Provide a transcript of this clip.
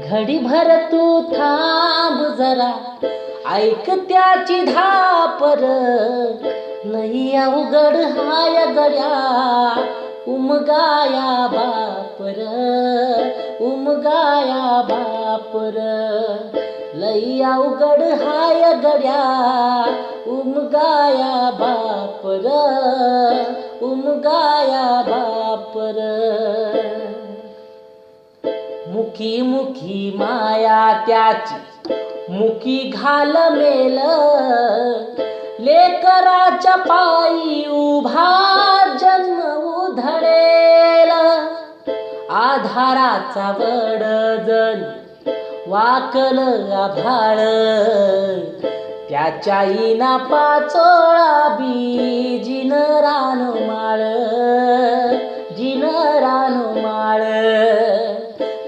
घडीभर तू थांब जरा, ऐक त्याची धापर. लई अवघड हाय गड्या उमगाया बापर, उमगाया बापर. लई अवघड हाय गड्या उमगाया बापर, उमगाया बापर. मुखी मुखी माया त्याची मुखी घाल मेल, लेकराच्या पायी उभा जन्म उधळेल. आधाराचा वडजण वाकल आभाळ, त्याच्या इना पाचोळा बी जिन रान माळ, जिन रान माळ.